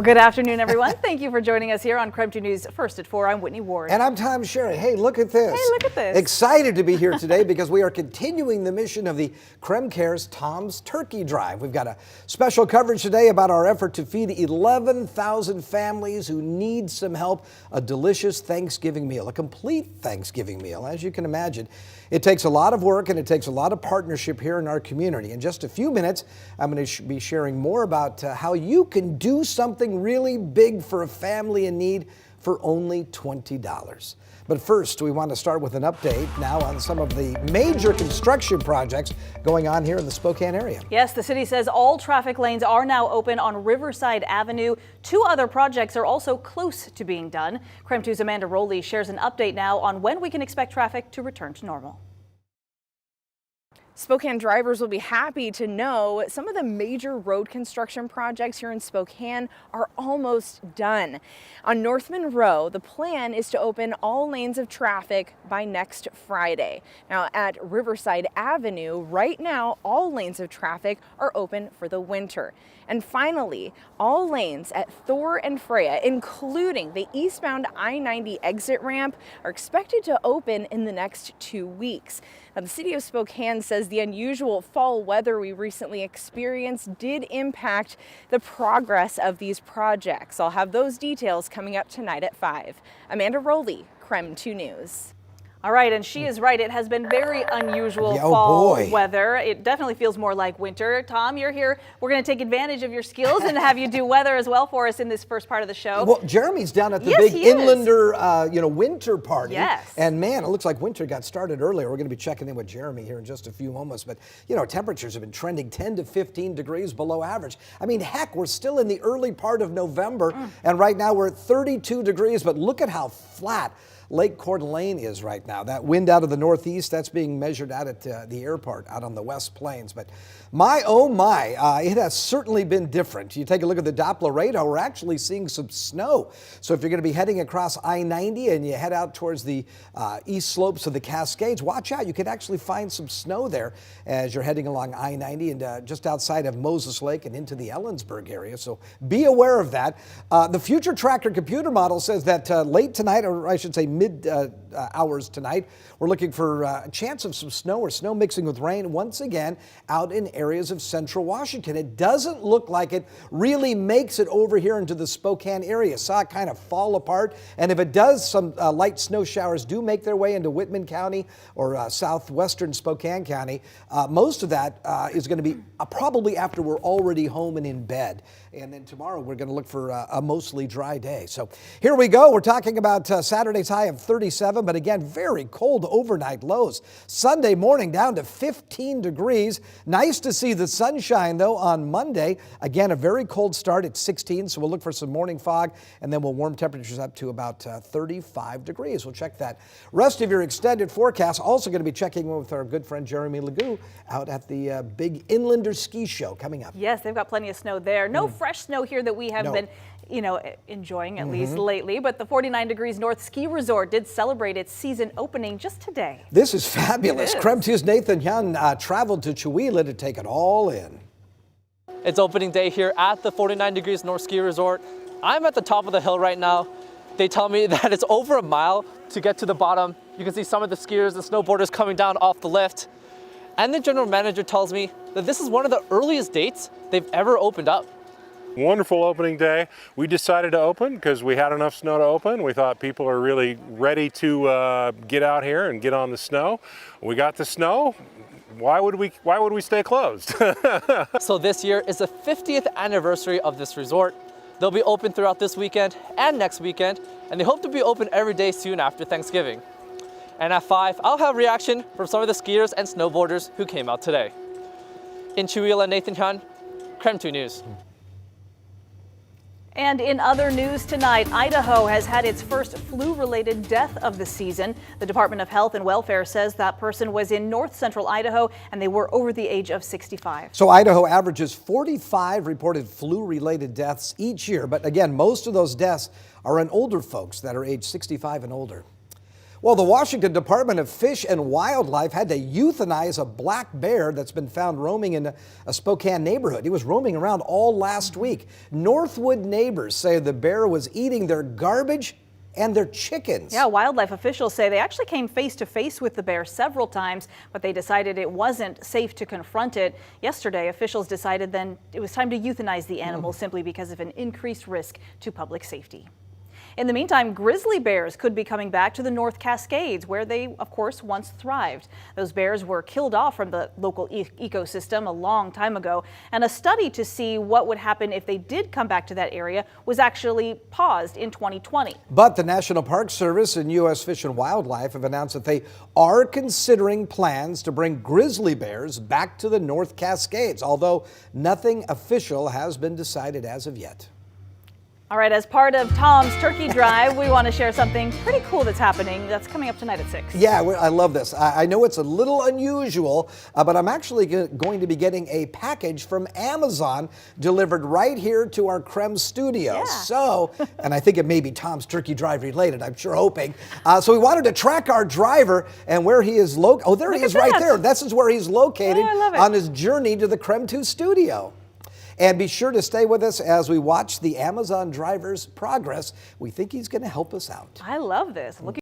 Good afternoon, everyone. Thank you for joining us here on KREM 2 News First at 4. I'm Whitney Ward. And I'm Tom Sherry. Hey, look at this. Hey, look at this. Excited to be here today because we are continuing the mission of the KREM Cares Tom's Turkey Drive. We've got a special coverage today about our effort to feed 11,000 families who need some help. A delicious Thanksgiving meal, a complete Thanksgiving meal. As you can imagine, it takes a lot of work and it takes a lot of partnership here in our community. In just a few minutes, I'm going to be sharing more about how you can do something really big for a family in need for only $20. But first, we want to start with an update now on some of the major construction projects going on here in the Spokane area. Yes, the city says all traffic lanes are now open on Riverside Avenue. 2 other projects are also close to being done. KREM 2's Amanda Rowley shares an update now on when we can expect traffic to return to normal. Spokane drivers will be happy to know some of the major road construction projects here in Spokane are almost done. On North Monroe, the plan is to open all lanes of traffic by next Friday. Now at Riverside Avenue, right now, all lanes of traffic are open for the winter. And finally, all lanes at Thor and Freya, including the eastbound I-90 exit ramp, are expected to open in the next 2 weeks. Now, the city of Spokane says the unusual fall weather we recently experienced did impact the progress of these projects. I'll have those details coming up tonight at 5. Amanda Rowley, KREM 2 News. All right, and she is right. It has been very unusual fall weather. It definitely feels more like winter. Tom, you're here. We're going to take advantage of your skills and have you do weather as well for us in this first part of the show. Well, Jeremy's down at the big Inlander, winter party. Yes. And man, it looks like winter got started earlier. We're going to be checking in with Jeremy here in just a few moments. But, temperatures have been trending 10 to 15 degrees below average. I mean, heck, we're still in the early part of November. And right now we're at 32 degrees. But look at how flat Lake Coeur d'Alene is right now. That wind out of the northeast, that's being measured out at the airport out on the West Plains. But my, oh my, it has certainly been different. You take a look at the Doppler radar, we're actually seeing some snow. So if you're going to be heading across I-90 and you head out towards the east slopes of the Cascades, watch out. You could actually find some snow there as you're heading along I-90 and just outside of Moses Lake and into the Ellensburg area. So be aware of that. The Future Tracker computer model says that late tonight, or I should say mid hours tonight, we're looking for a chance of some snow or snow mixing with rain once again out in areas of central Washington. It doesn't look like it really makes it over here into the Spokane area. Saw it kind of fall apart. And if it does, some light snow showers do make their way into Whitman County or southwestern Spokane County. Most of that is going to be probably after we're already home and in bed. And then tomorrow we're going to look for a mostly dry day. So here we go. We're talking about Saturday's high of 37, but again, very cold overnight lows. Sunday morning down to 15 degrees. Nice to see the sunshine though on Monday. Again, a very cold start at 16, so we'll look for some morning fog and then we'll warm temperatures up to about 35 degrees. We'll check that. Rest of your extended forecast. Also going to be checking in with our good friend Jeremy Legoo out at the big Inlander ski show coming up. Yes, they've got plenty of snow there. No fresh snow here that we have been enjoying at least lately, but the 49 Degrees North Ski Resort did celebrate its season opening just today. This is fabulous. KREM 2's Nathan Hyun traveled to Chewelah to take it all in. It's opening day here at the 49 Degrees North Ski Resort. I'm at the top of the hill right now. They tell me that it's over a mile to get to the bottom. You can see some of the skiers and snowboarders coming down off the lift. And the general manager tells me that this is one of the earliest dates they've ever opened up. Wonderful opening day. We decided to open because we had enough snow to open. We thought people are really ready to get out here and get on the snow. We got the snow. Why would we stay closed? So this year is the 50th anniversary of this resort. They'll be open throughout this weekend and next weekend, and they hope to be open every day soon after Thanksgiving. And at 5, I'll have reaction from some of the skiers and snowboarders who came out today. In Chewelah, Nathan Hyun, KREM 2 News. And in other news tonight, Idaho has had its first flu-related death of the season. The Department of Health and Welfare says that person was in north central Idaho and they were over the age of 65. So Idaho averages 45 reported flu-related deaths each year. But again, most of those deaths are in older folks that are age 65 and older. Well, the Washington Department of Fish and Wildlife had to euthanize a black bear that's been found roaming in a Spokane neighborhood. He was roaming around all last week. Northwood neighbors say the bear was eating their garbage and their chickens. Yeah, wildlife officials say they actually came face to face with the bear several times, but they decided it wasn't safe to confront it. Yesterday, officials decided then it was time to euthanize the animal simply because of an increased risk to public safety. In the meantime, grizzly bears could be coming back to the North Cascades, where they, of course, once thrived. Those bears were killed off from the local ecosystem a long time ago, and a study to see what would happen if they did come back to that area was actually paused in 2020. But the National Park Service and U.S. Fish and Wildlife have announced that they are considering plans to bring grizzly bears back to the North Cascades, although nothing official has been decided as of yet. All right, as part of Tom's Turkey Drive, we want to share something pretty cool that's happening that's coming up tonight at 6. Yeah, I love this. I know it's a little unusual, but I'm actually going to be getting a package from Amazon delivered right here to our KREM studio. Yeah. So, and I think it may be Tom's Turkey Drive related, I'm sure hoping. So we wanted to track our driver and where he is located. Oh, there he is right there. This is where he's located on his journey to the KREM 2 studio. And be sure to stay with us as we watch the Amazon driver's progress. We think he's going to help us out. I love this. Looking